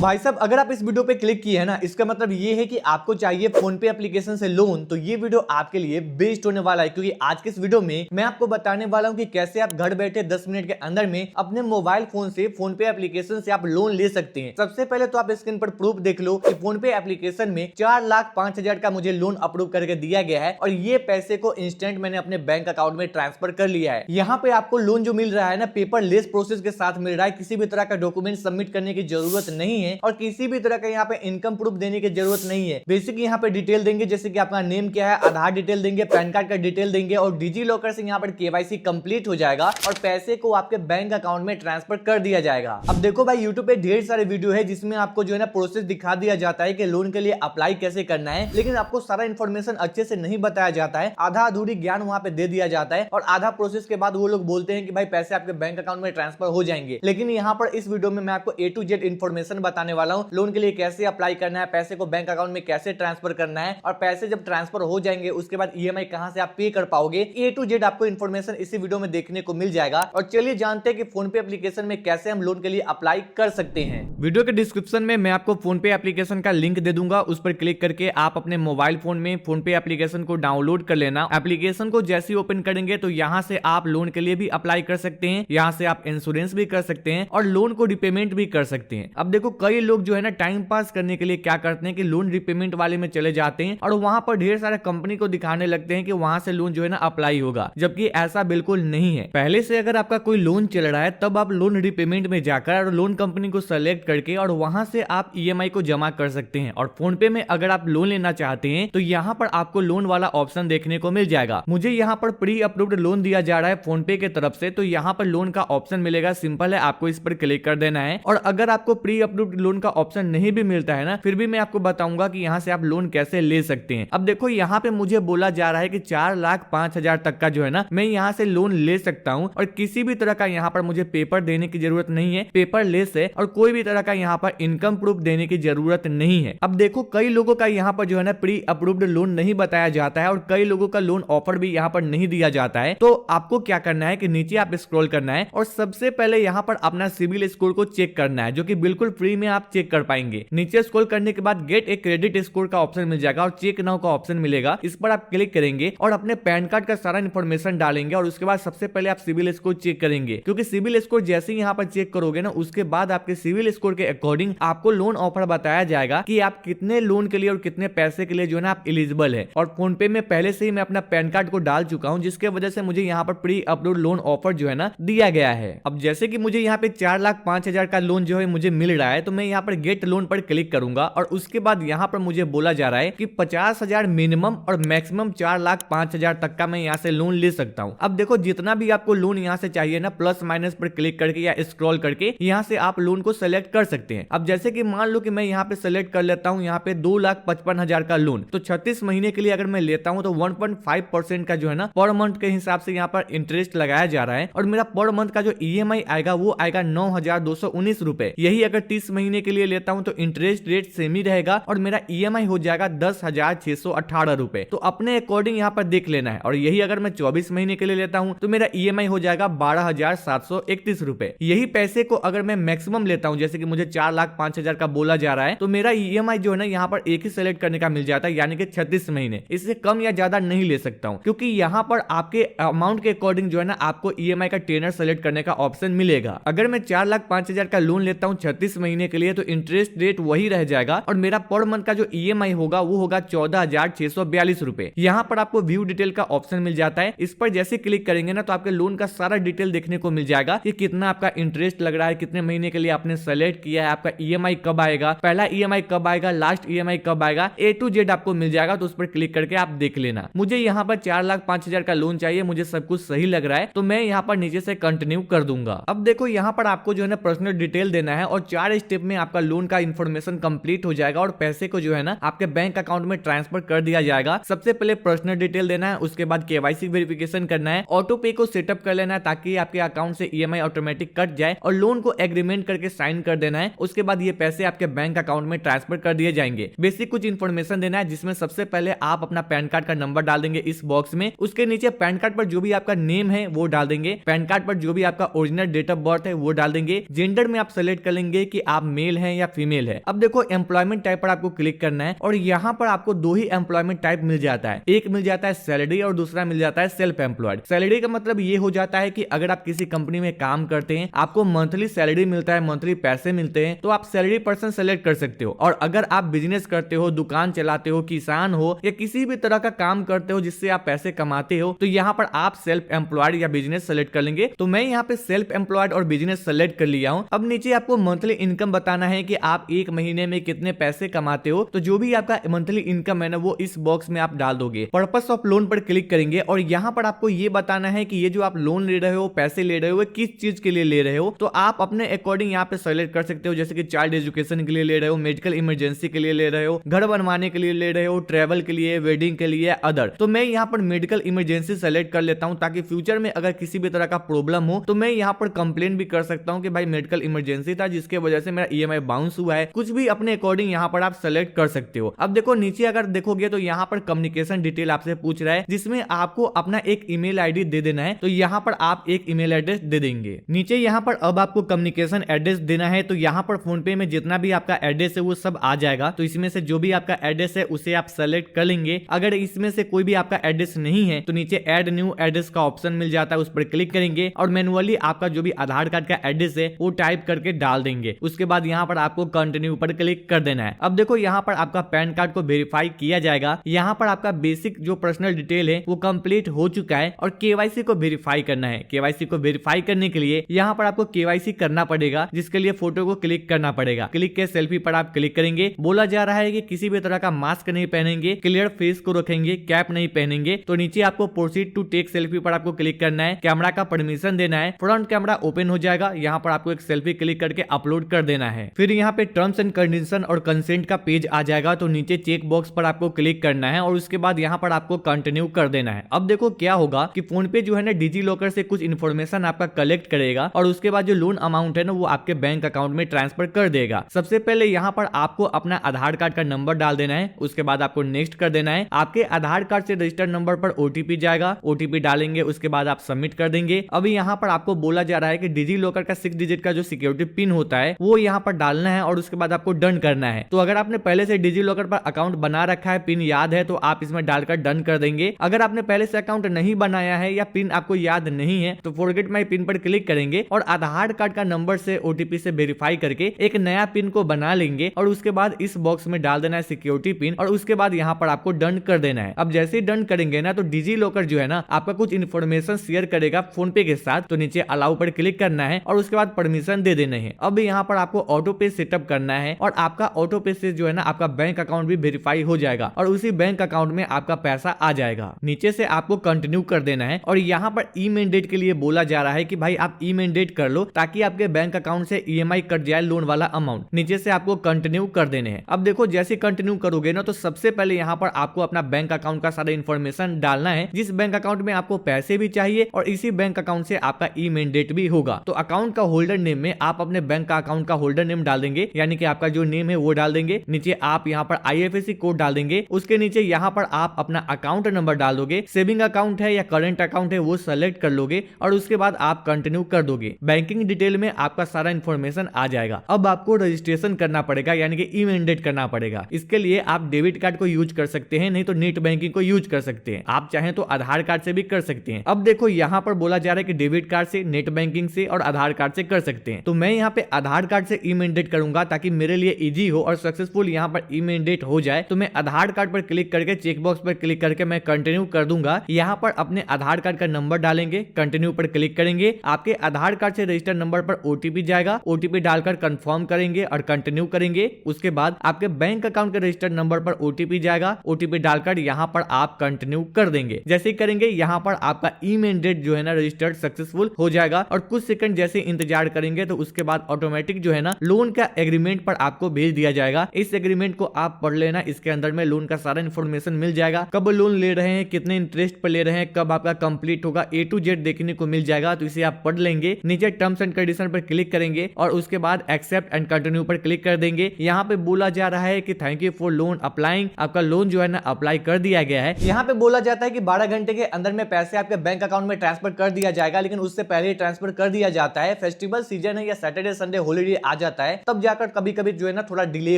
भाई साहब अगर आप इस वीडियो पे क्लिक किए हैं ना, इसका मतलब ये है कि आपको चाहिए फोन पे एप्लीकेशन से लोन, तो ये वीडियो आपके लिए बेस्ट होने वाला है। क्योंकि आज के इस वीडियो में मैं आपको बताने वाला हूं कि कैसे आप घर बैठे 10 मिनट के अंदर में अपने मोबाइल फोन से फोन पे एप्लीकेशन से आप लोन ले सकते हैं। सबसे पहले तो आप स्क्रीन पर प्रूफ देख लो कि फोन पे एप्लीकेशन में 4,05,000 का मुझे लोन अप्रूव करके दिया गया है और ये पैसे को इंस्टेंट मैंने अपने बैंक अकाउंट में ट्रांसफर कर लिया है। यहाँ पे आपको लोन जो मिल रहा है ना, पेपर लेस प्रोसेस के साथ मिल रहा है। किसी भी तरह का डॉक्यूमेंट सबमिट करने की जरूरत नहीं है और किसी भी तरह का यहाँ पे इनकम प्रूफ देने की जरूरत नहीं है। बेसिक यहाँ पे डिटेल देंगे, जैसे कि आपका नेम क्या है, आधार डिटेल देंगे, पैन कार्ड का डिटेल देंगे और डिजी लॉकर से यहाँ पर केवाईसी कंप्लीट हो जाएगा और पैसे को आपके बैंक अकाउंट में ट्रांसफर कर दिया जाएगा। अब देखो भाई, यूट्यूब पे ढेर सारे वीडियो है जिसमें आपको जो है ना प्रोसेस दिखा दिया जाता है कि लोन के लिए अप्लाई कैसे करना है, लेकिन आपको सारा इन्फॉर्मेशन अच्छे से नहीं बताया जाता है। आधा अधूरी ज्ञान वहां पे दे दिया जाता है और आधा प्रोसेस के बाद वो लोग बोलते हैं कि भाई पैसे आपके बैंक अकाउंट में ट्रांसफर हो जाएंगे। लेकिन यहाँ पर इस वीडियो में मैं आपको A to Z इन्फॉर्मेशन बताने वाला हूँ। लोन के लिए कैसे अप्लाई करना है, पैसे को बैंक अकाउंट में कैसे ट्रांसफर करना है और पैसे जब ट्रांसफर हो जाएंगे उसके बाद EMI कहां से आप पे कर पाओगे, A to Z आपको इन्फॉर्मेशन इसी वीडियो में देखने को मिल जाएगा। और चलिए जानते हैं कि फोन पे एप्लीकेशन में कैसे हम लोन के लिए अप्लाई कर सकते हैं। वीडियो के डिस्क्रिप्शन में मैं आपको फोन पे एप्लीकेशन का लिंक दे दूंगा, उस पर क्लिक करके आप अपने मोबाइल फोन में फोन पे एप्लीकेशन को डाउनलोड कर लेना। एप्लीकेशन को जैसे ही ओपन करेंगे तो यहाँ से आप लोन के लिए भी अप्लाई कर सकते हैं, यहाँ से आप इंश्योरेंस भी कर सकते हैं और लोन को रिपेमेंट भी कर सकते हैं। अब देखो, कई लोग जो है ना टाइम पास करने के लिए क्या करते हैं कि लोन रिपेमेंट वाले में चले जाते हैं और वहां पर ढेर सारे कंपनी को दिखाने लगते हैं कि वहां से लोन जो है ना अप्लाई होगा, जबकि ऐसा बिल्कुल नहीं है। पहले से अगर आपका कोई लोन चल रहा है तब आप लोन रिपेमेंट में जाकर और लोन कंपनी को सेलेक्ट करके और वहां से आप EMI को जमा कर सकते हैं। और फोन पे में अगर आप लोन लेना चाहते हैं तो यहाँ पर आपको लोन वाला ऑप्शन देखने को मिल जाएगा। मुझे यहाँ पर प्री अप्रूव्ड लोन दिया जा रहा है फोन पे के तरफ से, तो यहाँ पर लोन का ऑप्शन मिलेगा। सिंपल है, आपको इस पर क्लिक कर देना है। और अगर आपको प्री अप्रूव्ड लोन का ऑप्शन नहीं भी मिलता है ना, फिर भी मैं आपको बताऊंगा कि यहाँ से आप लोन कैसे ले सकते हैं। अब देखो, यहाँ पे मुझे बोला जा रहा है कि 4,05,000 तक का जो है ना मैं यहाँ से लोन ले सकता हूँ और किसी भी तरह का यहाँ पर मुझे पेपर देने की जरूरत नहीं है, पेपर लेस है और कोई भी तरह का यहाँ पर इनकम प्रूफ देने की जरूरत नहीं है। अब देखो, कई लोगों का यहाँ पर जो है ना प्री अप्रूव्ड लोन नहीं बताया जाता है और कई लोगों का लोन ऑफर भी यहाँ पर नहीं दिया जाता है। तो आपको क्या करना है कि नीचे आप स्क्रॉल करना है और सबसे पहले यहाँ पर अपना सिविल स्कोर को चेक करना है, जो कि बिल्कुल फ्री में आप चेक कर पाएंगे। नीचे स्क्रॉल करने के बाद गेट ए क्रेडिट स्कोर का ऑप्शन मिल जाएगा और चेक नाउ का ऑप्शन मिलेगा। इस पर आप क्लिक करेंगे और अपने पैन कार्ड का सारा इन्फॉर्मेशन डालेंगे और उसके बाद सबसे पहले आप सिविल स्कोर चेक करेंगे, क्योंकि सिविल स्कोर जैसे ही यहाँ पर चेक करोगे ना, उसके बाद आपके सिविल स्कोर के अकॉर्डिंग आपको लोन ऑफर बताया जाएगा कि आप कितने लोन के लिए और कितने पैसे के लिए जो है ना आप एलिजिबल है। और फोन पे में पहले से ही मैं अपना पैन कार्ड को डाल चुका हूँ, जिसके वजह से मुझे यहाँ पर प्री अप्रूव्ड लोन ऑफर जो है ना दिया गया है। अब जैसे कि मुझे यहाँ पे 4,05,000 का लोन जो है मुझे मिल रहा है, तो मैं यहाँ पर गेट लोन पर क्लिक करूंगा और उसके बाद यहाँ पर मुझे बोला जा रहा है कि 50,000 मिनिमम और मैक्सिमम 4,05,000 तक का मैं यहाँ से लोन ले सकता हूँ। अब देखो, जितना भी आपको लोन यहाँ से चाहिए ना, प्लस माइनस पर क्लिक करके या स्क्रॉल करके यहाँ से आप लोन को सेलेक्ट कर सकते हैं। अब जैसे कि मान लो कि मैं यहाँ पे सेलेक्ट कर लेता हूँ यहाँ पे 2,55,000 का लोन, तो 36 महीने के लिए अगर मैं लेता हूँ तो 1.5% का जो है ना पर मंथ के हिसाब से यहाँ पर इंटरेस्ट लगाया जा रहा है और मेरा पर मंथ का जो EMI आएगा वो आएगा 9,219 रुपए। यही अगर 30 महीने के लिए लेता हूँ तो इंटरेस्ट रेट सेम ही रहेगा और मेरा EMI हो जाएगा 10,618 रुपए। तो अपने अकॉर्डिंग यहाँ पर देख लेना है। और यही अगर मैं 24 महीने के लिए लेता हूँ तो मेरा EMI हो जाएगा 12,731 रुपए। यही पैसे को अगर मैं मैक्सिमम लेता हूँ, जैसे कि मुझे 4,05,000 का बोला जा रहा है, तो मेरा EMI जो है ना यहाँ पर एक ही सेलेक्ट करने का मिल जाता है, यानी कि 36 महीने। इससे कम या ज्यादा नहीं ले सकता हूँ, क्योंकि यहाँ पर आपके अमाउंट के अकॉर्डिंग जो है ना आपको EMI का टेनर सेलेक्ट करने का ऑप्शन मिलेगा। अगर मैं 4,05,000 का लोन लेता हूँ 36 महीने के लिए तो इंटरेस्ट रेट वही रह जाएगा और मेरा पर मंथ का जो EMI होगा वो होगा 14,642 रुपए। यहाँ पर आपको व्यू डिटेल का ऑप्शन मिल जाता है। इस पर जैसे क्लिक करेंगे ना तो आपके लोन का सारा डिटेल देखने को मिल जाएगा कि कितना आपका इंटरेस्ट लग रहा है, कितने महीने के लिए आपने सेलेक्ट किया है, आपका EMI कब आएगा, पहला EMI कब आएगा, लास्ट EMI कब आएगा, A to Z आपको मिल जाएगा। तो उस पर क्लिक करके आप देख लेना। मुझे यहाँ पर 4,05,000 का लोन चाहिए, मुझे सब कुछ सही लग रहा है, तो मैं यहाँ पर नीचे से कंटिन्यू कर दूंगा। अब देखो, यहाँ पर आपको जो है ना पर्सनल डिटेल देना है और 4 स्टेप में आपका लोन का इन्फॉर्मेशन कंप्लीट हो जाएगा और पैसे को जो है ना आपके बैंक अकाउंट में ट्रांसफर कर दिया जाएगा। सबसे पहले पर्सनल डिटेल देना है, उसके बाद KYC वेरिफिकेशन करना है, ऑटो पे को सेटअप कर लेना है ताकि आपके अकाउंट से EMI ऑटोमेटिक कट जाए और लोन को एग्रीमेंट करके साइन कर देना है। उसके बाद ये पैसे आपके बैंक अकाउंट में ट्रांसफर कर दिए जाएंगे। बेसिक कुछ इन्फॉर्मेशन देना है, जिसमें सबसे पहले आप अपना पैन कार्ड का नंबर डाल देंगे इस बॉक्स में। उसके नीचे पैन कार्ड पर जो भी आपका नेम है वो डाल देंगे, पैन कार्ड पर जो भी आपका ओरिजिनल डेट ऑफ बर्थ है वो डाल देंगे। जेंडर में आप सेलेक्ट कर लेंगे कि आप मेल है या फीमेल है। अब देखो एम्प्लॉयमेंट टाइप पर आपको क्लिक करना है और यहाँ पर आपको दो ही एम्प्लॉयमेंट टाइप मिल जाता है, एक मिल जाता है सैलरी और दूसरा मिल जाता है सेल्फ एम्प्लॉयड। सैलरी का मतलब ये हो जाता है कि अगर आप किसी कंपनी में काम करते हैं, आपको मंथली सैलरी मिलता है, मंथली पैसे मिलते हैं, तो आप सैलरी पर्सन सेलेक्ट कर सकते हो। और अगर आप बिजनेस करते हो, दुकान चलाते हो, किसान हो या किसी भी तरह का काम करते हो जिससे आप पैसे कमाते हो, तो यहाँ पर आप सेल्फ एम्प्लॉयड या बिजनेस सेलेक्ट कर लेंगे। तो मैं यहाँ पे सेल्फ एम्प्लॉयड और बिजनेस सेलेक्ट कर लिया हूँ। अब नीचे आपको मंथली इनकम बताना है कि आप एक महीने में कितने पैसे कमाते हो, तो जो भी आपका मंथली इनकम है ना वो इस बॉक्स में आप डाल दोगे। पर्पस ऑफ लोन पर क्लिक करेंगे और यहाँ पर आपको ये बताना है कि ये जो आप लोन ले रहे हो, पैसे ले रहे हो, किस चीज के लिए ले रहे हो। तो आप अपने अकॉर्डिंग यहाँ पे सेलेक्ट कर सकते हो, जैसे कि चाइल्ड एजुकेशन के लिए ले रहे हो, मेडिकल इमरजेंसी के लिए ले रहे हो, घर बनवाने के लिए ले रहे हो, ट्रेवल के लिए, वेडिंग के लिए, अदर। तो मैं यहाँ पर मेडिकल इमरजेंसी सेलेक्ट कर लेता हूँ ताकि फ्यूचर में अगर किसी भी तरह का प्रॉब्लम हो तो मैं यहाँ पर कंप्लेन भी कर सकता हूँ कि भाई मेडिकल इमरजेंसी था जिसके वजह से मेरा ईएमआई बाउंस हुआ है। कुछ भी अपने अकॉर्डिंग यहाँ पर आप सेलेक्ट कर सकते हो। अब देखो नीचे अगर देखोगे तो यहाँ पर कम्युनिकेशन डिटेल आपसे पूछ रहा है, जिसमें आपको अपना एक ईमेल आईडी दे देना है। तो यहाँ पर आप एक ईमेल एड्रेस दे देंगे। नीचे यहाँ पर अब आपको कम्युनिकेशन एड्रेस देना है। तो यहाँ पर फोन पे में जितना भी आपका एड्रेस है वो सब आ जाएगा। तो इसमें से जो भी आपका एड्रेस है उसे आप सेलेक्ट कर लेंगे। अगर इसमें से कोई भी आपका एड्रेस नहीं है तो नीचे ऐड न्यू एड्रेस का ऑप्शन मिल जाता है, उस पर क्लिक करेंगे और मैनुअली आपका जो भी आधार कार्ड का एड्रेस है वो टाइप करके डाल देंगे। उसके बाद यहाँ पर आपको कंटिन्यू पर क्लिक कर देना है। अब देखो यहाँ पर आपका पैन कार्ड को वेरीफाई किया जाएगा। यहाँ पर आपका बेसिक जो पर्सनल डिटेल है वो कंप्लीट हो चुका है और केवाईसी को वेरीफाई करना है। केवाईसी को वेरीफाई करने के लिए यहाँ पर आपको केवाईसी करना पड़ेगा, जिसके लिए फोटो को क्लिक करना पड़ेगा। क्लिक के सेल्फी पर आप क्लिक करेंगे। बोला जा रहा है कि किसी भी तरह का मास्क नहीं पहनेंगे, क्लियर फेस को रखेंगे, कैप नहीं पहनेंगे। तो नीचे आपको प्रोसीड टू टेक सेल्फी पर आपको क्लिक करना है, कैमरा का परमिशन देना है, फ्रंट कैमरा ओपन हो जाएगा। यहाँ पर आपको एक सेल्फी क्लिक करके अपलोड कर देना है। फिर यहाँ पे टर्म्स एंड कंडीशन और कंसेंट का पेज आ जाएगा। तो नीचे चेक बॉक्स पर आपको क्लिक करना है और उसके बाद यहाँ पर आपको कंटिन्यू कर देना है। अब देखो क्या होगा कि फोन पे जो है ना डिजी लॉकर से कुछ इन्फॉर्मेशन आपका कलेक्ट करेगा और उसके बाद जो लोन अमाउंट है ना वो आपके बैंक अकाउंट में ट्रांसफर कर देगा। सबसे पहले यहाँ पर आपको अपना आधार कार्ड का नंबर डाल देना है। उसके बाद आपको नेक्स्ट कर देना है। आपके आधार कार्ड से रजिस्टर्ड नंबर पर ओटीपी जाएगा, ओटीपी डालेंगे, उसके बाद आप सबमिट कर देंगे। अभी यहाँ पर आपको बोला जा रहा है कि डिजी लॉकर का 6 डिजिट का जो सिक्योरिटी पिन होता है वो यहाँ पर डालना है और उसके बाद आपको डन करना है। तो अगर आपने पहले से डिजी लॉकर पर अकाउंट बना रखा है, पिन याद है, तो आप इसमें डालकर डन कर देंगे। अगर आपने पहले से अकाउंट नहीं बनाया है या पिन आपको याद नहीं है तो फॉरगेट माई पिन पर क्लिक करेंगे और आधार कार्ड का नंबर से ओटीपी से वेरीफाई करके एक नया पिन को बना लेंगे और उसके बाद इस बॉक्स में डाल देना है सिक्योरिटी पिन और उसके बाद यहाँ पर आपको डन कर देना है। अब जैसे ही डन करेंगे ना तो डिजी लॉकर जो है ना आपका कुछ इन्फॉर्मेशन शेयर करेगा फोन पे के साथ। तो नीचे अलाउ पर क्लिक करना है और उसके बाद परमिशन दे देने हैं। अब यहाँ पर आपको ऑटो पे सेटअप करना है और आपका ऑटो पे से जो है ना आपका बैंक अकाउंट भी वेरीफाई हो जाएगा और उसी बैंक अकाउंट में आपका पैसा आ जाएगा। नीचे से आपको कंटिन्यू कर देना है और यहाँ पर ई मैंडेट के लिए बोला जा रहा है कि भाई आप ई मैंडेट कर लो ताकि आपके बैंक अकाउंट से ईएमआई कट जाए लोन वाला अमाउंट। नीचे से आपको कंटिन्यू कर देने हैं। अब देखो जैसे कंटिन्यू करोगे ना तो सबसे पहले यहाँ पर आपको अपना बैंक अकाउंट का सारा इन्फॉर्मेशन डालना है, जिस बैंक अकाउंट में आपको पैसे भी चाहिए और इसी बैंक अकाउंट से आपका ई मैंडेट भी होगा। तो अकाउंट का होल्डर नेम में आप अपने बैंक का अकाउंट का होल्डर नेम डाल देंगे, यानी कि आपका जो नेम है वो डाल देंगे। नीचे आप यहाँ पर आईएफएससी कोड डाल देंगे। उसके नीचे यहाँ पर आप अपना अकाउंट नंबर डाल दोगे, सेविंग अकाउंट है या करंट अकाउंट है वो सेलेक्ट कर लोगे और उसके बाद आप कंटिन्यू कर दोगे। बैंकिंग डिटेल में आपका सारा इन्फॉर्मेशन आ जाएगा। अब आपको रजिस्ट्रेशन करना पड़ेगा, यानी कि ई मैंडेट करना पड़ेगा। इसके लिए आप डेबिट कार्ड को यूज कर सकते हैं, नहीं तो नेट बैंकिंग को यूज कर सकते हैं। आप चाहें तो आधार कार्ड से भी कर सकते हैं। अब देखो यहाँ पर बोला जा रहा है कि डेबिट कार्ड से, नेट बैंकिंग से और आधार कार्ड से कर सकते हैं। तो मैं यहाँ पे आधार कार्ड से ई मैंडेट करूंगा ताकि मेरे लिए इजी हो और सक्सेसफुल यहाँ पर ई मैंडेट हो जाए। तो मैं आधार कार्ड पर क्लिक करके चेक बॉक्स पर क्लिक करके मैं कंटिन्यू कर दूंगा। यहाँ पर अपने आधार कार्ड का नंबर डालेंगे, कंटिन्यू पर क्लिक करेंगे। आपके आधार कार्ड से रजिस्टर्ड नंबर पर ओटीपी जाएगा, ओटीपी डालकर कंफर्म करेंगे और कंटिन्यू करेंगे। उसके बाद आपके बैंक अकाउंट के रजिस्टर्ड नंबर पर ओटीपी जाएगा, ओटीपी डालकर यहाँ पर आप कंटिन्यू कर देंगे। जैसे ही करेंगे यहाँ पर आपका ई मैंडेट जो है ना रजिस्टर्ड सक्सेसफुल हो जाएगा और कुछ सेकंड जैसे इंतजार करेंगे तो उसके बाद ऑटोमेटिक जो है ना लोन का एग्रीमेंट पर आपको भेज दिया जाएगा। इस एग्रीमेंट को आप पढ़ लेना, इसके अंदर में लोन का सारा इन्फॉर्मेशन मिल जाएगा, कब लोन ले रहे हैं, कितने इंटरेस्ट पर ले रहे हैं, कब आपका कंप्लीट होगा, ए टू जेड देखने को मिल जाएगा। तो इसे आप पढ़ लेंगे। नीचे टर्म्स एंड कंडीशन पर क्लिक करेंगे और उसके बाद एक्सेप्ट एंड कंटिन्यू पर क्लिक कर देंगे। यहाँ पे बोला जा रहा है कि thank you for loan applying, आपका लोन जो है ना अप्लाई कर दिया गया है। यहाँ पे बोला जाता है कि 12 घंटे के अंदर में पैसे आपके बैंक अकाउंट में ट्रांसफर कर दिया जाएगा, लेकिन उससे पहले ट्रांसफर कर दिया जाता है। फेस्टिवल सीजन है या सैटरडे संडे हॉलीडे आ आ जाता है तब जाकर कभी कभी जो है ना थोड़ा डिले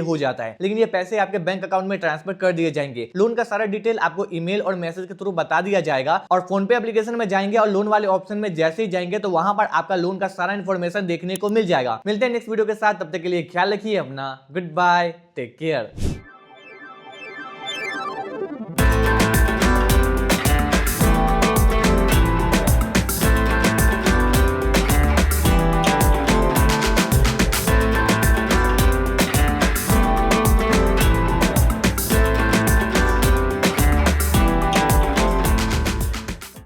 हो जाता है, लेकिन ये पैसे आपके बैंक अकाउंट में ट्रांसफर कर दिए जाएंगे। लोन का सारा डिटेल आपको ईमेल और मैसेज के थ्रू बता दिया जाएगा और फोन पे एप्लीकेशन में जाएंगे और लोन वाले ऑप्शन में जैसे ही जाएंगे तो वहां पर आपका लोन का सारा इंफॉर्मेशन देखने को मिल जाएगा। मिलते हैं नेक्स्ट वीडियो के साथ, तब तक के लिए ख्याल रखिए अपना। Good bye, take care.